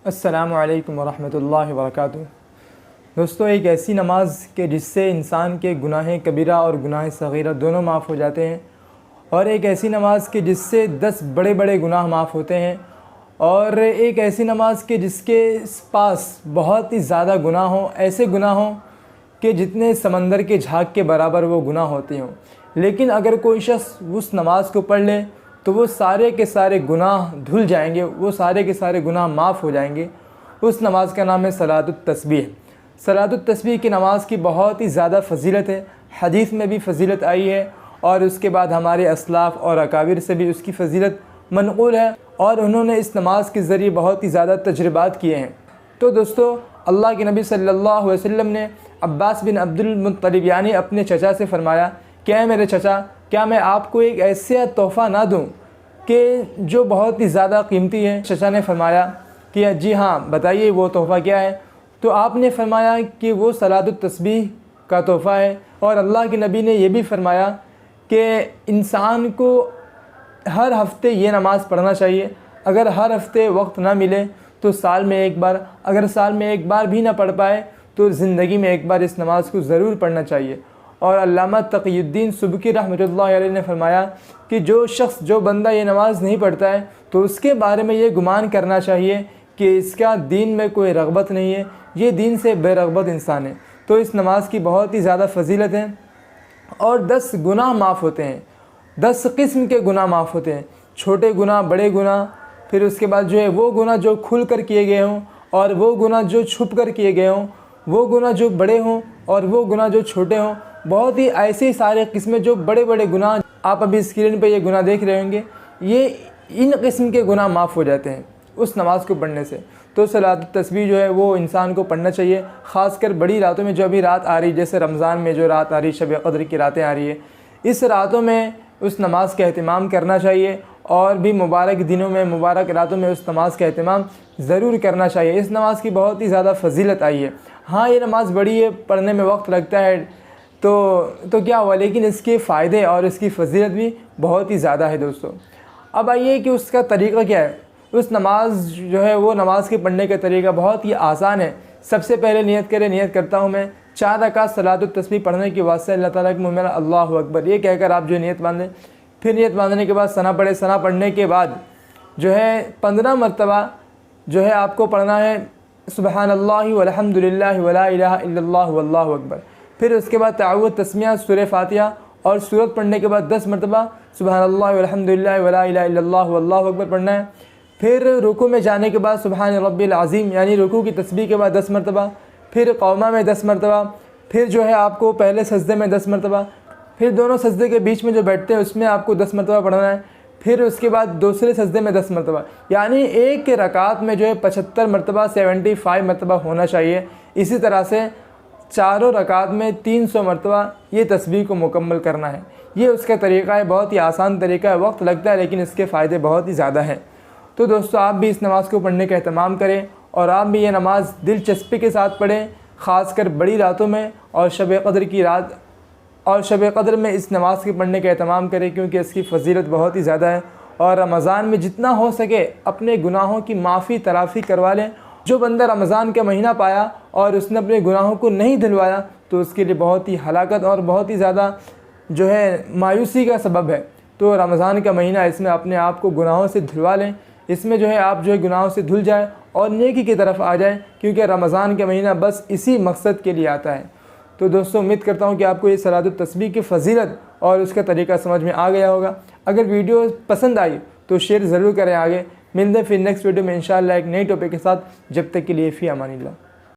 अस्सलामु अलैकुम वरहमतुल्लाहि वबरकातुहू। दोस्तों, एक ऐसी नमाज़ के जिससे इंसान के गुनाह कबीरा और गुनाह सगीरा दोनों माफ़ हो जाते हैं, और एक ऐसी नमाज़ के जिससे 10 बड़े बड़े गुनाह माफ़ होते हैं, और एक ऐसी नमाज़ के जिसके पास बहुत ही ज़्यादा गुनाह हों, ऐसे गुनाह हों कि जितने समंदर के झाग के बराबर वो गुनाह होते हों। लेकिन अगर कोई शख्स उस नमाज़ को पढ़ ले तो वो सारे के सारे गुनाह धुल जाएंगे, वो सारे के सारे गुनाह माफ़ हो जाएंगे। उस नमाज़ का नाम है सलातुत तस्बीह। सलातुत तस्बीह की नमाज़ की बहुत ही ज़्यादा फ़जीलत है, हदीस में भी फ़जीलत आई है, और उसके बाद हमारे असलाफ़ और अकाबिर से भी उसकी फ़जीलत मनक़ूल है, और उन्होंने इस नमाज़ के ज़रिए बहुत ही ज़्यादा तजर्बात किए हैं। तो दोस्तों, अल्लाह के नबी सल्लल्लाहु अलैहि वसल्लम ने अब्बास बिन अब्दुल मुत्तलिब यानी अपने चचा से फ़रमाया, क्या मेरे चचा, क्या मैं आपको एक ऐसा तोहफ़ा ना दूं कि जो बहुत ही ज़्यादा कीमती है। चचा ने फरमाया कि जी हाँ, बताइए वो तोहफ़ा क्या है। तो आपने फरमाया कि वो सलातुत तस्बीह का तोहफ़ा है, और अल्लाह के नबी ने यह भी फरमाया कि इंसान को हर हफ़्ते ये नमाज़ पढ़ना चाहिए। अगर हर हफ़्ते वक्त ना मिले तो साल में एक बार, अगर साल में एक बार भी ना पढ़ पाए तो ज़िंदगी में एक बार इस नमाज़ को ज़रूर पढ़ना चाहिए। और अल्लामा तक़ीउद्दीन सुबकी रहमतुल्लाह अलैह ने फरमाया कि जो बंदा ये नमाज़ नहीं पढ़ता है तो उसके बारे में ये गुमान करना चाहिए कि इसका दीन में कोई रग़बत नहीं है, ये दीन से बेरग़बत इंसान है। तो इस नमाज़ की बहुत ही ज़्यादा फ़जीलत है, और 10 गुनाह माफ़ होते हैं। 10 किस्म के गुनाह माफ़ होते हैं, छोटे गुनाह, बड़े गुनाह, फिर उसके बाद जो है वो गुनाह जो खुल कर किए गए हों, और वो गुनाह जो छुप कर किए गए हों, वो गुनाह जो बड़े हों और वो गुनाह जो छोटे हों। बहुत ही ऐसे सारे किस्में जो बड़े बड़े गुनाह, आप अभी स्क्रीन पे ये गुनाह देख रहे होंगे, ये इन किस्म के गुनाह माफ़ हो जाते हैं उस नमाज़ को पढ़ने से। तो सलातुत तस्बीह जो है वो इंसान को पढ़ना चाहिए, ख़ासकर बड़ी रातों में। जो अभी रात आ रही, जैसे रमज़ान में जो रात आ रही, शब क़द्र की रातें आ रही है, इस रातों में उस नमाज़ का एहतमाम करना चाहिए, और भी मुबारक दिनों में, मुबारक रातों में उस नमाज़ का एहतमाम ज़रूर करना चाहिए। इस नमाज़ की बहुत ही ज़्यादा फ़जीलत आई है। हाँ, ये नमाज़ बड़ी है, पढ़ने में वक्त लगता है, तो क्या हुआ, लेकिन इसके फ़ायदे और इसकी फ़जीलत भी बहुत ही ज़्यादा है दोस्तों। अब आइए कि उसका तरीक़ा क्या है। उस नमाज़ जो है वो नमाज़ के पढ़ने का तरीक़ा बहुत ही आसान है। सबसे पहले नियत करता हूँ मैं 4 रकात सलातुत तस्बीह पढ़ने के वास्ते अल्लाह ताला के मुँह में अल्लाहु अकबर ये कहकर आप जो नियत बांधें। फिर नियत बांधने के बाद सना पढ़े। सना पढ़ने के बाद जो है 15 मरतबा जो है आपको पढ़ना है सुबहानल्लाहि वल्हम्दुलिल्लाहि वला इलाहा इल्लल्लाहु वल्लाहु अकबर। फिर उसके बाद तआवुज़, तस्मीया, सूरह फातिहा, और सूरत पढ़ने के बाद 10 मरतबा सुबहानल्लाहि वल्हम्दुलिल्लाहि वला इलाहा इल्लल्लाहु वल्लाहु अकबर पढ़ना है। फिर रुकू में जाने के बाद सुबहान रब्बिल अज़ीम यानी रुकू की तस्बीह के बाद 10 मरतबा, फिर क़ौमा में 10 मरतबा, फिर जो है आपको पहले सजदे में 10 मरतबा, फिर दोनों सजदे के बीच में जो बैठते हैं उसमें आपको 10 मरतबा पढ़ना है। फिर उसके बाद दूसरे सजदे में 10 मरतबा, यानी एक रकात में जो है 75 मरतबा, 75 मरतबा होना चाहिए। इसी तरह से चारों रकात में 300 मरतबा ये तस्बीह को मुकम्मल करना है। ये उसका तरीक़ा है, बहुत ही आसान तरीक़ा है, वक्त लगता है लेकिन इसके फ़ायदे बहुत ही ज़्यादा हैं। तो दोस्तों, आप भी इस नमाज़ को पढ़ने का एहतमाम करें, और आप भी ये नमाज़ दिलचस्पी के साथ पढ़ें, ख़ासकर बड़ी रातों में और शब क़द्र की रात और शब क़द्र में इस नमाज़ के पढ़ने का एहतमाम करें, क्योंकि इसकी फ़जीलत बहुत ही ज़्यादा है। और रमज़ान में जितना हो सके अपने गुनाहों की माफ़ी तराफ़ी करवा लें। जो बंदा रमज़ान का महीना पाया और उसने अपने गुनाहों को नहीं धुलवाया तो उसके लिए बहुत ही हलाकत और बहुत ही ज़्यादा जो है मायूसी का सबब है। तो रमज़ान का महीना, इसमें अपने आप को गुनाहों से धुलवा लें। इसमें जो है आप जो है गुनाहों से धुल जाए और नेकी की तरफ आ जाए, क्योंकि रमज़ान का महीना बस इसी मकसद के लिए आता है। तो दोस्तों, उम्मीद करता हूँ कि आपको ये सलातुत तस्बीह की फ़जीलत और उसका तरीक़ा समझ में आ गया होगा। अगर वीडियो पसंद आई तो शेयर ज़रूर करें आगे। मिलते हैं फिर नेक्स्ट वीडियो में इंशाअल्लाह एक नई टॉपिक के साथ। जब तक के लिए फ़ी अमानिल्लाह।